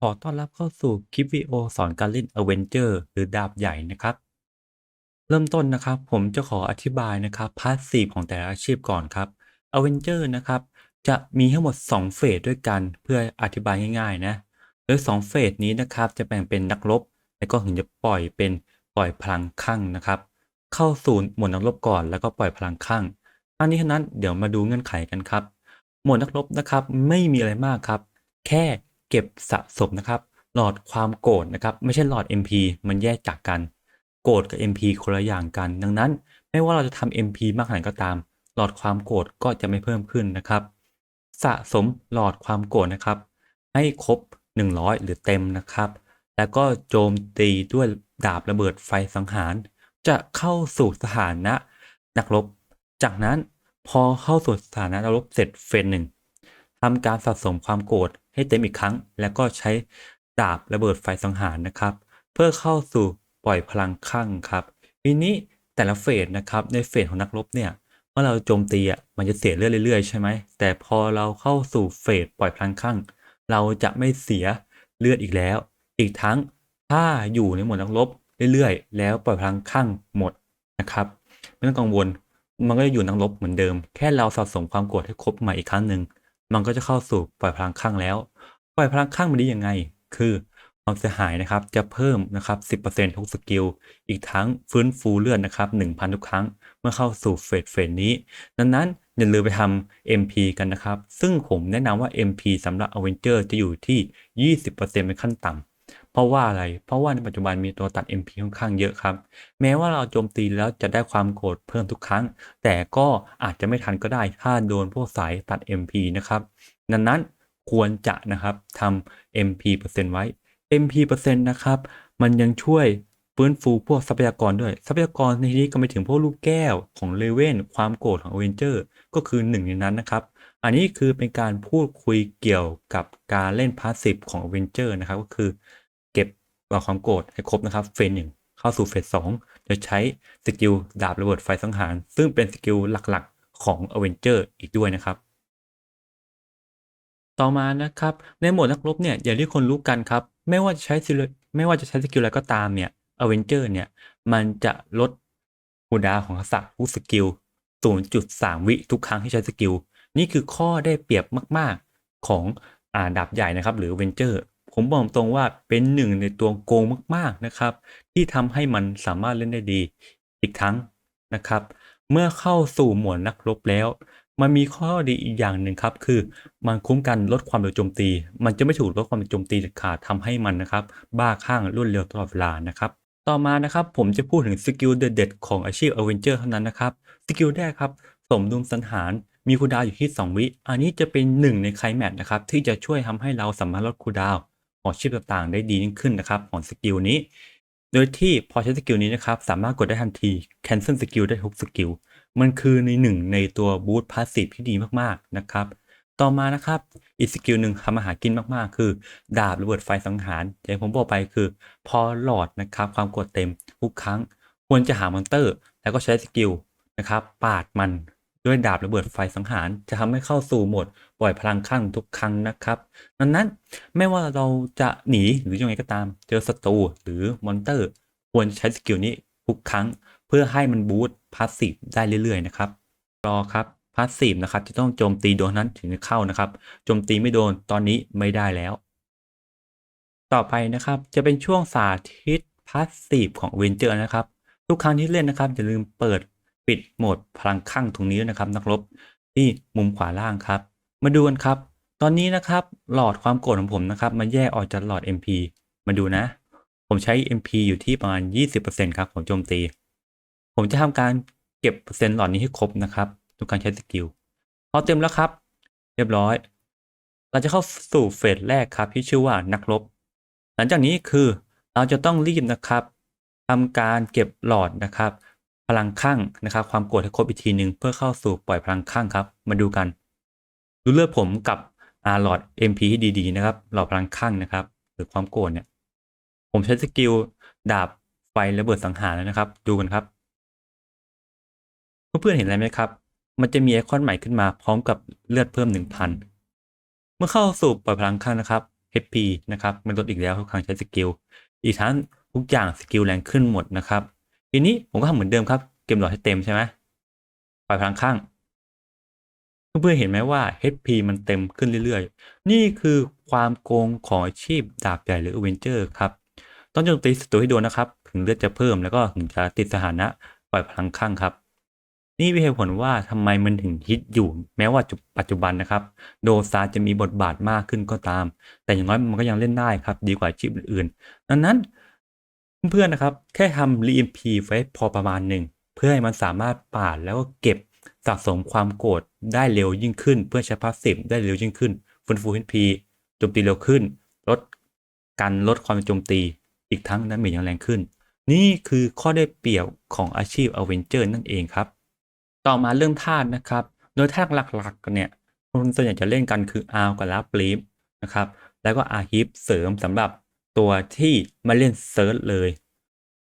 ขอต้อนรับเข้าสู่คลิปวิดีโอสอนการเล่น Avenger หรือดาบใหญ่นะครับเริ่มต้นนะครับผมจะขออธิบายนะครับพาสซีฟของแต่ละอาชีพก่อนครับ Avenger นะครับจะมีทั้งหมด2เฟสด้วยกันเพื่ออธิบายง่ายๆนะโดย2เฟสนี้นะครับจะแบ่งเป็นนักรบแล้วก็ถึงจะปล่อยพลังข้างนะครับเข้าสู่โหมดนักรบก่อนแล้วก็ปล่อยพลังข้างทั้งนี้ทั้งนั้นเดี๋ยวมาดูเงื่อนไขกันครับโหมดนักรบนะครับไม่มีอะไรมากครับ แค่เก็บสะสมนะครับหลอดความโกรธนะครับไม่ใช่หลอด MP มันแยกจากกันโกรธกับ MP คนละอย่างกันดังนั้นไม่ว่าเราจะทำ MP มากขนาดก็ตามหลอดความโกรธก็จะไม่เพิ่มขึ้นนะครับสะสมหลอดความโกรธนะครับให้ครบ100หรือเต็มนะครับแล้วก็โจมตีด้วยดาบระเบิดไฟสังหารจะเข้าสู่สถานะนักรบจากนั้นพอเข้าสู่สถานะนักรบเสร็จเฟสหนึ่ง ทำการสะสมความโกรธให้เต็มอีกครั้งแล้วก็ใช้ดาบระเบิดไฟสังหารนะครับเพื่อเข้าสู่ปล่อยพลังข้างครับทีนี้แต่ละเฟสนะครับในเฟสของนักรบเนี่ยเมื่อเราโจมตีมันจะเสียเลือดเรื่อยๆใช่ไหมแต่พอเราเข้าสู่เฟสปล่อยพลังข้างเราจะไม่เสียเลือดอีกแล้วอีกทั้งถ้าอยู่ในโหมดนักรบเรื่อยๆแล้วปล่อยพลังข้างหมดนะครับไม่ต้องกังวลมันก็จะอยู่นักรบเหมือนเดิมแค่เราสะสมความโกรธให้ครบใหม่อีกครั้งหนึ่ง มันก็จะเข้าสู่ปล่อยพลังข้างแล้ว ปล่อยพลังข้างมันได้ยังไง คือความเสียหายนะครับจะเพิ่มนะครับ10%ทุกสกิล อีกทั้งฟื้นฟูเลือดนะครับ1,000ทุกครั้งเมื่อเข้าสู่เฟสนี้ ดังนั้นอย่าลืมไปทำ MP กันนะครับ ซึ่งผมแนะนำว่า MP สำหรับ Avenger จะอยู่ที่20%เป็นขั้นต่ำเพราะว่าอะไร เพราะว่าในปัจจุบันมีตัวตัด MP ค่อนข้างเยอะครับ แม้ว่าเราโจมตีแล้วจะได้ความโกรธเพิ่มทุกครั้ง แต่ก็อาจจะไม่ทันก็ได้ถ้าโดนพวกสายตัด MP นะครับดังนั้นควรจะนะครับทำ MP เปอร์เซ็นต์ไว้ MP เปอร์เซ็นต์นะครับมันยังช่วยฟื้นฟูพวกทรัพยากรด้วยทรัพยากรในที่นี้ก็ไปถึงพวกลูกแก้วของเลเว่นความโกรธของอเวนเจอร์ก็คือหนึ่งในนั้นนะครับอันนี้คือเป็นการพูดคุยเกี่ยวกับการเล่นพาสซีฟของอเวนเจอร์นะครับก็คือเก็บความโกรธให้ครบนะครับเฟสหนึ่งเข้าสู่เฟสสอง จะใช้สกิลดาบระเบิดไฟสังหารซึ่งเป็นสกิลหลักๆของ Avenger อีกด้วยนะครับต่อมานะครับในโหมดนักรบเนี่ยอย่างที่คนรู้กันครับไม่ว่าจะใช้สกิลอะไรก็ตามเนี่ย Avenger เนี่ยมันจะลดคูลดาวน์ของทักษะทุกสกิล0.3 วิทุกครั้งที่ใช้สกิลนี่คือข้อได้เปรียบมากๆของดาบใหญ่นะครับหรือ Avenger ผมบอกตรงว่าเป็นหนึ่งในตัวโกงมากๆนะครับ ที่ทำให้มันสามารถเล่นได้ดีอีกทั้งนะครับเมื่อเข้าสู่หมวดนักรบแล้วมันมีข้อดีอีกอย่างหนึ่งครับคือมันคุ้มกันลดความเร็วโจมตีมันจะไม่ถูกลดความเร็วโจมตีเด็ดขาดทำให้มันนะครับบ้าคลั่งรวดเร็วตลอดเวลานะครับต่อมานะครับผมจะพูดถึงสกิลเด็ดๆของอาชีพ Avenger เท่านั้นนะครับสกิลแรกครับสมดุลสังหารมีคูลดาวน์อยู่ที่2วิอันนี้จะเป็นหนึ่งในไคลแม็กซ์นะครับที่จะช่วยทำให้เราสามารถลดคูลดาวน์ของอาชีพต่างๆได้ดียิ่งขึ้นนะครับของสกิลนี้ โดยที่พอใช้สกิลนี้นะครับสามารถกดได้ทันที cancel สกิลได้ทุกสกิลมันคือในหนึ่งในตัวบูสต์พาสซีฟที่ดีมากๆนะครับต่อมานะครับอีกสกิลหนึ่งทำมาหากินมากๆคือดาบระเบิดไฟสังหารอย่างผมบอกไปคือพอหลอดนะครับความกดเต็มทุกครั้งควรจะหามอนเตอร์แล้วก็ใช้สกิลนะครับปาดมันด้วยดาบระเบิดไฟสังหารจะทำให้เข้าสู่โหมดปล่อยพลังข้างทุกครั้งนะครับดังนั้น ไม่ว่าเราจะหนีหรือยังไงก็ตามเจอศัตรูหรือมอนเตอร์ควรใช้สกิลนี้ทุกครั้งเพื่อให้มันบูสต์พาสซีฟได้เรื่อยๆนะครับรอครับพาสซีฟนะครับจะต้องโจมตีโดนนั้นถึงจะเข้านะครับโจมตีไม่โดนตอนนี้ไม่ได้แล้วต่อไปนะครับจะเป็นช่วงสาธิตพาสซีฟของเวนเจอร์นะครับทุกครั้งที่เล่นนะครับอย่าลืมเปิดปิดโหมดพลังข้างตรงนี้ด้วยนะครับนักรบที่มุมขวาล่างครับมาดูกันครับ ตอนนี้นะครับหลอดความโกรธของผมนะครับมันแยกออกจากหลอด MP มาดูนะผมใช้ MP อยู่ที่ประมาณ20%ครับของโจมตีผมจะทำการเก็บเปอร์เซ็นต์หลอดนี้ให้ครบนะครับทุกการใช้สกิลพอเต็มแล้วครับเรียบร้อยเราจะเข้าสู่เฟสแรกครับที่ชื่อว่านักรบหลังจากนี้คือเราจะต้องรีบนะครับทำการเก็บหลอดนะครับพลังข้างนะครับความโกรธให้ครบอีกทีหนึ่งเพื่อเข้าสู่ปล่อยพลังข้างครับมาดูกัน ดูเลือดผมกับหลอด MP ที่ดีๆนะครับหลอดพลังข้างนะครับหรือความโกรธเนี่ยผมใช้สกิลดาบไฟระเบิดสังหารแล้วนะครับดูกันครับเพื่อนๆเห็นอะไรไหมครับมันจะมีไอคอนใหม่ขึ้นมาพร้อมกับเลือดเพิ่ม 1,000เมื่อเข้าสู่ปล่อยพลังข้างนะครับ HP นะครับมันลดอีกแล้วทุกครั้งใช้สกิลอีกทั้งทุกอย่างสกิลแรงขึ้นหมดนะครับทีนี้ผมก็ทำเหมือนเดิมครับเก็บหลอดให้เต็มใช่ไหมปล่อยพลังข้างเพื่อนๆเห็นไหมว่า HP มันเต็มขึ้นเรื่อยๆนี่คือความโกงของอาชีพดาบใหญ่หรือ Avenger ครับต้องโจมตีศัตรูให้โดนนะครับถึงเลือดจะเพิ่มแล้วก็ถึงจะติดสถานะปล่อยพลังข้างครับนี่เป็นเหตุผลว่าทำไมมันถึงฮิตอยู่แม้ว่าปัจจุบันนะครับโดซาจะมีบทบาทมากขึ้นก็ตามแต่อย่างน้อยมันก็ยังเล่นได้ครับดีกว่าอาชีพอื่นๆดังนั้นเพื่อนๆนะครับแค่ทำ REMP ไว้พอประมาณหนึ่งเพื่อให้มันสามารถปาดแล้วก็เก็บสะสมความโกรธได้เร็วยิ่งขึ้นเพื่อใช้พาสซีฟได้เร็วยิ่งขึ้นฟื้นฟู HP โจมตีเร็วขึ้นลดความโจมตีอีกทั้งดาเมจยังแรงขึ้นนี่คือข้อได้เปรียบของอาชีพ Avenger นั่นเองครับ ต่อมาเรื่องธาตุนะครับ โดยธาตุหลักๆเนี่ยคนส่วนใหญ่จะเล่นกันคือ ARL กับ Last Blip นะครับ แล้วก็ Arhip เสริมสำหรับตัวที่มาเล่นเซิร์ชเลย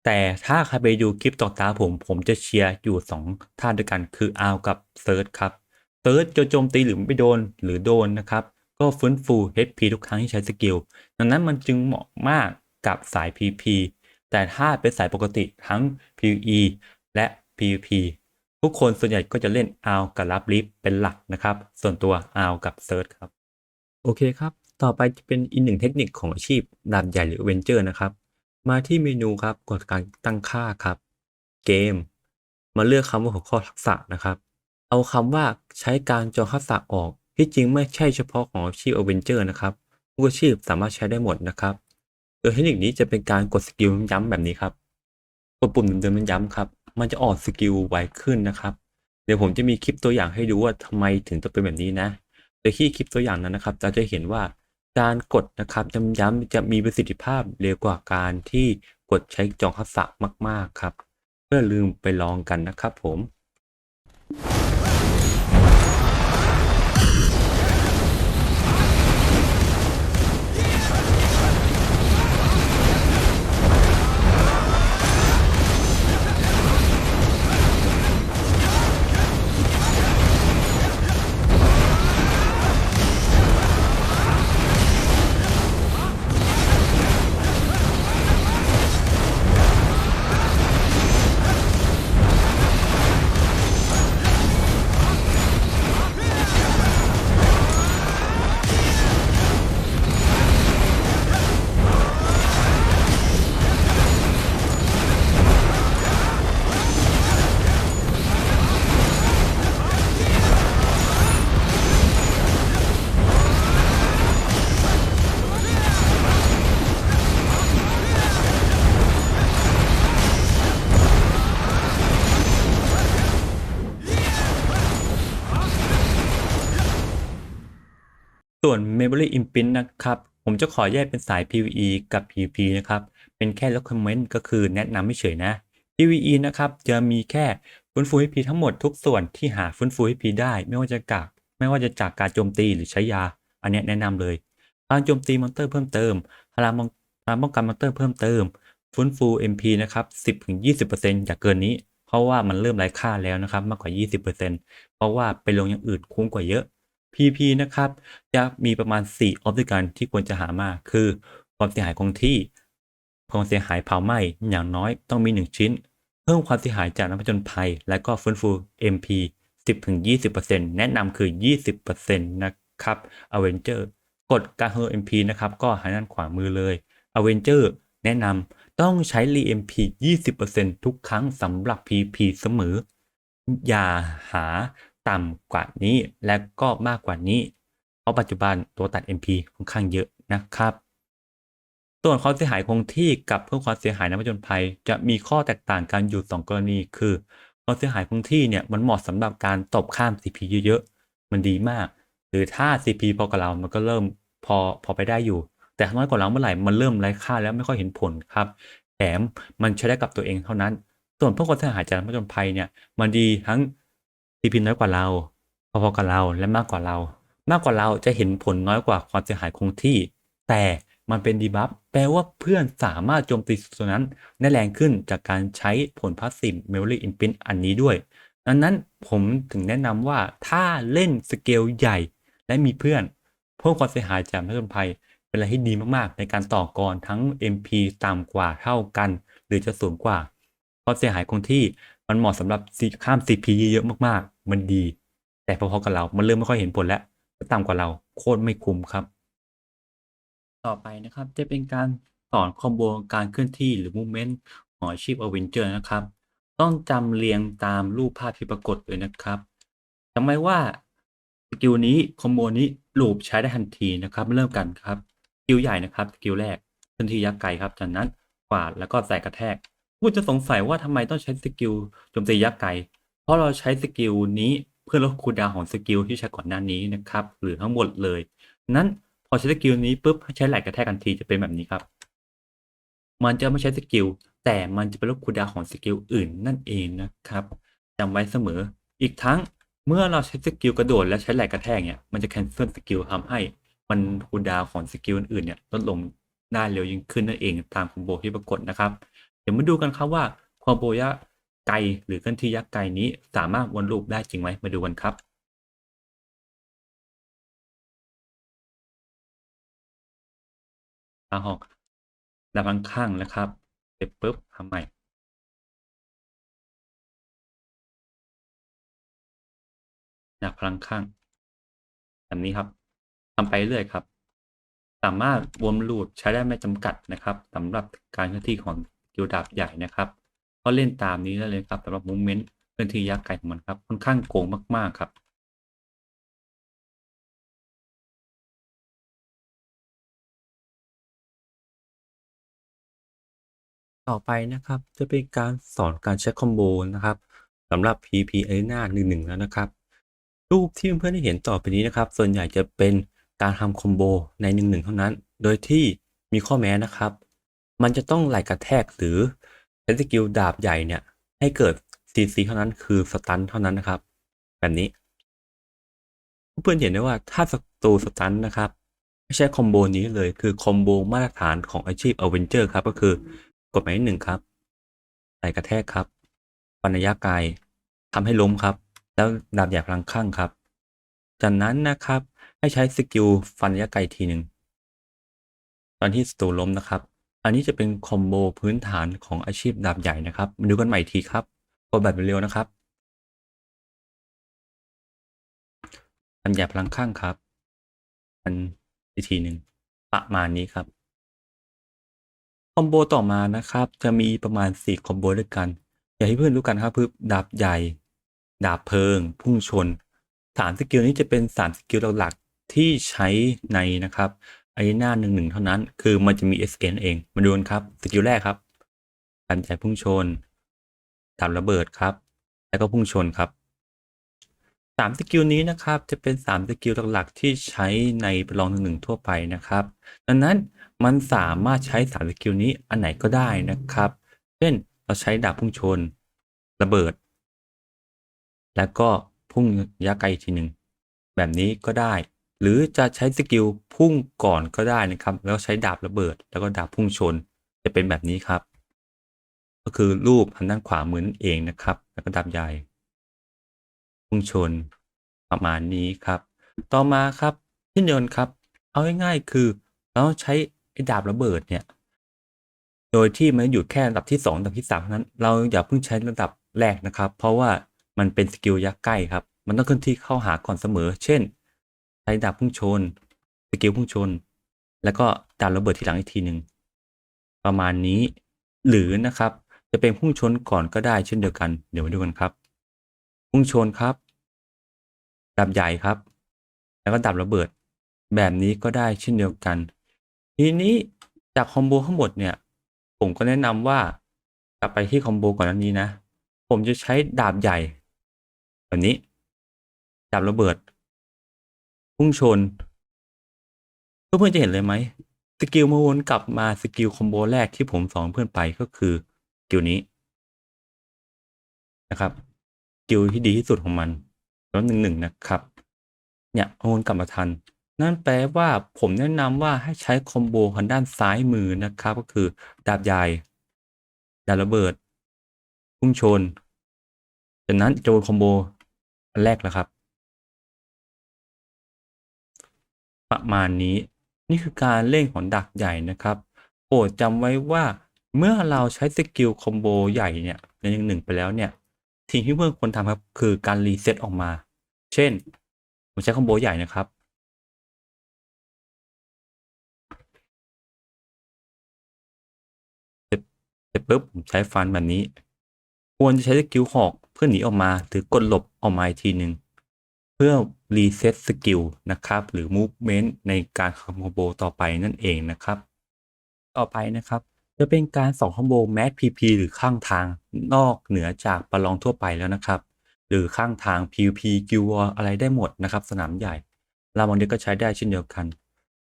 แต่ถ้าใครไปดูคลิปต่อตาผมจะเชียร์อยู่2ธาตุด้วยกันคือ ARL กับเซิร์ชครับเซิร์ชจะโจมตีหรือไม่โดนหรือโดนนะครับ ก็ฟื้นฟู HP ทุกครั้งที่ใช้สกิล ดังนั้นมันจึงเหมาะมากกับสาย PP แต่ถ้าเป็นสายปกติทั้ง PVE และ PVP ทุกคนส่วนใหญ่ก็จะเล่น ARL กับ Last Blip เป็นหลักนะครับ ส่วนตัว ARL กับ Search ครับ โอเคครับ ต่อไปจะเป็นอีกหนึ่งเทคนิคของอาชีพดาบใหญ่หรือ Avenger นะครับ มาที่เมนูครับกดการตั้งค่าครับ เกม มาเลือกคำว่าหัวข้อทักษะนะครับ เอาคำว่าใช้การจองทักษะออก ที่จริงไม่ใช่เฉพาะของอาชีพ Avenger นะครับทุกอาชีพสามารถใช้ได้หมดนะครับ โดยเทคนิคนี้จะเป็นการกดสกิลย้ำแบบนี้ครับ กดปุ่มเดิมๆย้ำครับ มันจะออกสกิลไวขึ้นนะครับ เดี๋ยวผมจะมีคลิปตัวอย่างให้ดูว่าทำไมถึงต้องเป็นแบบนี้นะ โดยที่คลิปตัวอย่างนั้นนะครับเราจะเห็นว่าการกดนะครับย้ำๆจะมีประสิทธิภาพเร็วกว่าการที่กดใช้จองทักษะมากๆครับเพื่อลืมไปลองกันนะครับผม ส่วน Memory Imprint นะครับผมจะขอแยกเป็นสาย PVE กับ PVP นะครับเป็นแค่ recommend ก็คือแนะนำไม่เฉยนะ PVE นะครับจะมีแค่ฟื้นฟู HP ทั้งหมดทุกส่วนที่หาฟื้นฟู HP ได้ไม่ว่าจะจากการโจมตีหรือใช้ยาอันนี้แนะนำเลยการโจมตีมอนเตอร์เพิ่มเติมพลังป้องกันมอนเตอร์เพิ่มเติมฟื้นฟู MP นะครับ 10-20% อย่าเกินนี้เพราะว่ามันเริ่มไร้ค่าแล้วนะครับมากกว่า 20%เพราะว่าไปลงอย่างอื่นคุ้มกว่าเยอะ PP นะครับจะมีประมาณ4ออฟด้วยกันที่ควรจะหามาคือความเสียหายคงที่ความเสียหายเผาไหม้อย่างน้อยต้องมี1ชิ้นเพิ่มความเสียหายจากนักผจญภัยและก็ฟื้นฟู MP 10-20% แนะนำคือ 20% นะครับ Avenger กดการเพิ่ม MP นะครับก็หาด้านขวามือเลย Avenger แนะนำต้องใช้ REMP 20% ทุกครั้งสำหรับ PP เสมอ อย่าหาต่ำกว่านี้และก็มากกว่านี้เพราะปัจจุบันตัวตัด MP ค่อนข้างเยอะนะครับส่วนความเสียหายคงที่กับเพิ่มความเสียหายนักผจญภัยจะมีข้อแตกต่างกันอยู่2กรณีคือความเสียหายคงที่เนี่ยมันเหมาะสำหรับการตบข้าม CP เยอะๆมันดีมากหรือถ้า CP พอกับเรามันก็เริ่มพอไปได้อยู่แต่น้อยกว่าเราเมื่อไหร่มันเริ่มไร้ค่าแล้วไม่ค่อยเห็นผลครับแถมมันใช้ได้กับตัวเองเท่านั้นส่วนพวกความเสียหายจากนักผจญภัยเนี่ยมันดีทั้ง CP น้อยกว่าเราพอๆกับเราและมากกว่าเราจะเห็นผลน้อยกว่าความเสียหายคงที่แต่มันเป็นดีบัฟแปลว่าเพื่อนสามารถโจมตีตัวนั้นได้แรงขึ้นจากการใช้ผลพาสซีฟ Memory Imprint อันนี้ด้วยดังนั้นผมถึงแนะนำว่าถ้าเล่นสเกลใหญ่และมีเพื่อนเพิ่มความเสียหายจากนักผจญภัย เป็นอะไรที่ดีมากๆในการต่อกรทั้ง MP ต่ำกว่าเท่ากัน หรือจะสูงกว่าความเสียหายคงที่มันเหมาะสำหรับข้าม CP เยอะๆมากๆมันดี แต่พอๆกับเรา มันเริ่มไม่ค่อยเห็นผลแล้วต่ำกว่าเราโคตรไม่คุ้มครับ ต่อไปนะครับจะเป็นการสอนคอมโบการเคลื่อนที่หรือมูฟเมนต์ของอาชีพ Avenger นะครับต้องจำเรียงตามรูปภาพที่ปรากฏเลยนะครับจำไว้ว่าสกิลนี้คอมโบนี้ลูปใช้ได้ทันทีนะครับเริ่มกันครับสกิลใหญ่นะครับสกิลแรกเคลื่อนที่ยักษ์ไกครับจากนั้นกวาดแล้วก็ใส่กระแทกคุณจะสงสัยว่าทำไมต้องใช้สกิลโจมตียักษ์ไกเพราะเราใช้สกิลนี้เพื่อลดคูลดาวน์ของสกิลที่ใช้ก่อนหน้านี้นะครับหรือทั้งหมดเลยนั้น พอใช้สกิลนี้ปุ๊บใช้ไหล่กระแทกทันทีจะเป็นแบบนี้ครับมันจะไม่ใช้สกิลแต่มันจะไปลดคูลดาวน์ของสกิลอื่นนั่นเองนะครับจำไว้เสมออีกทั้งเมื่อเราใช้สกิลกระโดดและใช้ไหล่กระแทกเนี่ยมันจะแคนเซิลสกิลทำให้มันคูลดาวน์ของสกิลอื่นๆเนี่ยลดลงได้เร็วยิ่งขึ้นนั่นเองตามคอมโบที่ปรากฏนะครับเดี๋ยวมาดูกันครับว่าคอมโบยักษ์ไกลหรือเคลื่อนที่ยักษ์ไกลนี้สามารถวนลูปได้จริงไหมมาดูกันครับเอาหอกดับข้างๆนะครับเสร็จปุ๊บทำใหม่ พลังข้างแบบนี้ครับทำไปเรื่อยครับสามารถวนลูปใช้ได้ไม่จำกัดนะครับสำหรับการเคลื่อนที่ของกิลดาบใหญ่นะครับก็เล่นตามนี้ได้เลยครับสำหรับมูฟเมนต์เคลื่อนที่ยักษ์ไกลของมันครับค่อนข้างโกงมากๆครับต่อไปนะครับจะเป็นการสอนการใช้คอมโบนะครับสำหรับ PvP Arena 1-1แล้วนะครับรูปที่เพื่อนๆได้เห็นต่อไปนี้นะครับส่วนใหญ่จะเป็นการทำคอมโบใน1-1เท่านั้นโดยที่มีข้อแม้นะครับมันจะต้องไหล่กระแทกหรือใช้สกิลดาบใหญ่เนี่ยให้เกิด CC เท่านั้นคือสตันเท่านั้นนะครับแบบนี้เพื่อนๆเห็นได้ว่าถ้าศัตรูสตันนะครับไม่ใช่คอมโบนี้เลยคือคอมโบมาตรฐานของอาชีพ Avenger ครับก็คือกดหมายเลข1ครับไหล่กระแทกครับฟันระยะไกลทำให้ล้มครับแล้วดาบใหญ่พลังข้างครับจากนั้นนะครับให้ใช้สกิลฟันระยะไกลทีหนึ่งตอนที่ศัตรูล้มนะครับอันนี้จะเป็นคอมโบพื้นฐานของอาชีพดาบใหญ่นะครับมาดูกันใหม่อีกทีครับกดแบบเร็วๆนะครับฟันใหญ่พลังข้างครับอันอีกทีหนึ่งประมาณนี้ครับ คอมโบต่อมานะครับจะมีประมาณ4คอมโบด้วยกันอย่างที่เพื่อนรู้กันครับคือดาบใหญ่ดาบเพลิงพุ่งชน3สกิลนี้จะเป็น3สกิลหลักๆที่ใช้ในนะครับ Arena 1-1เท่านั้นคือมันจะมี SN เองมาดูกันครับสกิลแรกครับดาบใหญ่พุ่งชนดาบระเบิดครับแล้วก็พุ่งชนครับ3สกิลนี้นะครับจะเป็น3สกิลหลักๆที่ใช้ในประลอง1-1ทั่วไปนะครับดังนั้นมันสามารถใช้3สกิลนี้อันไหนก็ได้นะครับเช่นเราใช้ดาบพุ่งชนระเบิดแล้วก็พุ่งระยะไกลอีกทีหนึ่งแบบนี้ก็ได้หรือจะใช้สกิลพุ่งก่อนก็ได้นะครับแล้วใช้ดาบระเบิดแล้วก็ดาบพุ่งชนจะเป็นแบบนี้ครับก็คือรูปทางด้านขวามือนั่นเองนะครับแล้วก็ดาบใหญ่ พุ่งชนประมาณนี้ครับต่อมาครับเช่นเดียวกันครับเอาง่ายๆคือเราต้องใช้ไอ้ดาบระเบิดเนี่ยโดยที่มันอยู่แค่ระดับที่2ระดับที่3เท่านั้นเราอย่าเพิ่งใช้ระดับแรกนะครับเพราะว่ามันเป็นสกิลยักษ์ใกล้ครับมันต้องเคลื่อนที่เข้าหาก่อนเสมอเช่นใช้ดาบพุ่งชนสกิลพุ่งชนแล้วก็ดาบระเบิดทีหลังอีกทีหนึ่งประมาณนี้หรือนะครับจะเป็นพุ่งชนก่อนก็ได้เช่นเดียวกันเดี๋ยวมาดูกันครับพุ่งชนครับ ดาบใหญ่ครับแล้วก็ดาบระเบิดแบบนี้ก็ได้เช่นเดียวกันทีนี้จากคอมโบทั้งหมดเนี่ยผมก็แนะนำว่ากลับไปที่คอมโบก่อนหน้านี้นะผมจะใช้ดาบใหญ่แบบนี้ดาบระเบิดพุ่งชนเพื่อนๆจะเห็นเลยไหมสกิลมาวนกลับมาสกิลคอมโบแรกที่ผมสอนเพื่อนไปก็คือสกิลนี้นะครับสกิลที่ดีที่สุดของมันแล้ว1-1นะครับเนี่ยวนกลับมาทัน นั่นแปลว่าผมแนะนำว่าให้ใช้คอมโบทางด้านซ้ายมือนะครับก็คือดาบใหญ่ดาบระเบิดพุ่งชนจากนั้นจะวนคอมโบอันแรกแล้วครับประมาณนี้ นี่คือการเล่นของดาบใหญ่นะครับโปรดจำไว้ว่าเมื่อเราใช้สกิลคอมโบใหญ่เนี่ยใน1ไปแล้วเนี่ยสิ่งที่เพื่อนควรทำครับคือการรีเซ็ตออกมาเช่นผมใช้คอมโบใหญ่นะครับเสร็จปุ๊บผมใช้ฟันแบบนี้ควรจะใช้สกิลหอกเพื่อหนีออกมาหรือกดหลบออกมาอีกทีหนึ่งเพื่อรีเซ็ตสกิลนะครับหรือมูฟเมนต์ในการคอมโบต่อไปนั่นเองนะครับ ต่อไปนะครับจะเป็นการส่องคอมโบแมสพีพีหรือข้างทางนอกเหนือจากประลองทั่วไปแล้วนะครับหรือข้างทาง PVP กิลวออะไรได้หมดนะครับสนามใหญ่ลาบางเด็กก็ใช้ได้เช่นเดียวกัน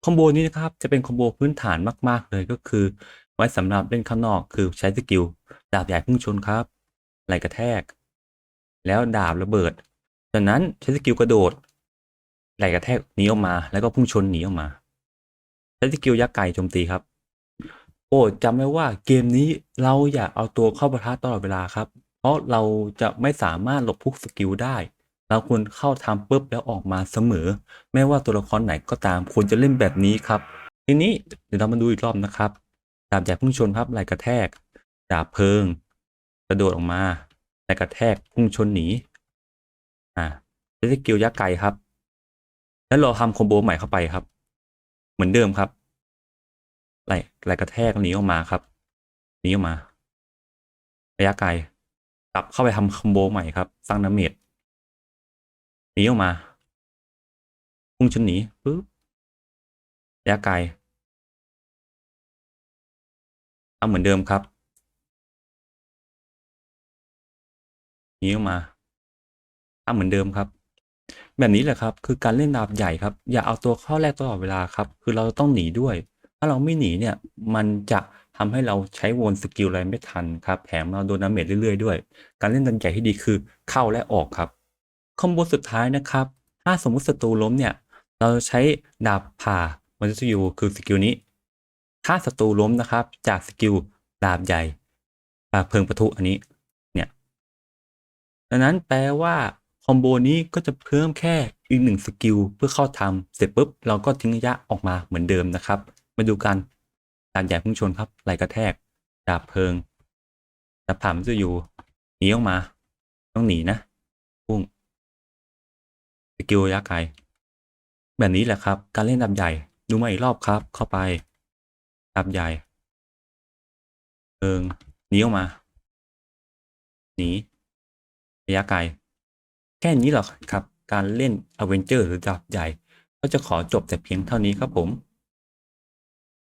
คอมโบนี้นะครับจะเป็นคอมโบพื้นฐานมากๆเลยก็คือไว้สำหรับเล่นข้างนอกคือใช้สกิลดาบใหญ่พุ่งชนครับไหล่กระแทกแล้วดาบระเบิดจากนั้นใช้สกิลกระโดดไหล่กระแทกหนีออกมาแล้วก็พุ่งชนหนีออกมาใช้สกิลยักษ์ไก่โจมตีครับ โปรดจำไว้ว่าเกมนี้เราอย่าเอาตัวเข้าปะทะตลอดเวลาครับเพราะเราจะไม่สามารถหลบพวกสกิลได้เราควรเข้าทำปุ๊บแล้วออกมาเสมอไม่ว่าตัวละครไหนก็ตามควรจะเล่นแบบนี้ครับทีนี้เดี๋ยวเรามาดูอีกรอบนะครับดาบใหญ่พุ่งชนครับไหล่กระแทกดาบเพลิงกระโดดออกมาไหล่กระแทกพุ่งชนหนีใช้สกิลยักษ์ไก่ครับแล้วเราทำคอมโบใหม่เข้าไปครับเหมือนเดิมครับไหล่กระแทกหนีออกมาครับหนีออกมา ระยะไกลกลับเข้าไปทำคอมโบใหม่ครับสร้างดาเมจหนีออกมาพุ่งชนหนีปึ๊บระยะไกลทำเหมือนเดิมครับหนีออกมาทำเหมือนเดิมครับแบบนี้แหละครับคือการเล่นดาบใหญ่ครับอย่าเอาตัวเข้าแรกตลอดเวลาครับคือเราต้องหนีด้วยถ้าเราไม่หนีเนี่ยมันจะทำให้เราใช้วนสกิลอะไรไม่ทันครับแถมเราโดนดาเมจเรื่อยๆด้วยการเล่นดันใหญ่ที่ดีคือเข้าและออกครับคอมโบสุดท้ายนะครับถ้าสมมุติศัตรูล้มเนี่ยเราใช้ดาบผ่ามันจะอยู่คือสกิลนี้ ถ้าศัตรูล้มนะครับจากสกิลดาบใหญ่ปาเพลิงปะทุอันนี้เนี่ยดังนั้นแปลว่าคอมโบนี้ก็จะเพิ่มแค่อีกหนึ่งสกิลเพื่อเข้าทำเสร็จปุ๊บเราก็ทิ้งระยะออกมาเหมือนเดิมนะครับมาดูกันดาบใหญ่พุ่งชนครับไหลกระแทกดาบเพลิงดาบผ่านมันจะอยู่หนีออกมาต้องหนีนะพุ่งสกิลระยะไกลแบบนี้แหละครับการเล่นดาบใหญ่ดูมาอีกรอบครับเข้าไปดาบใหญ่เพลิงหนีออกมาหนีระยะไกล แค่นี้หรอกครับการเล่น Avenger หรือดาบใหญ่ก็จะขอจบแต่เพียงเท่านี้ครับผม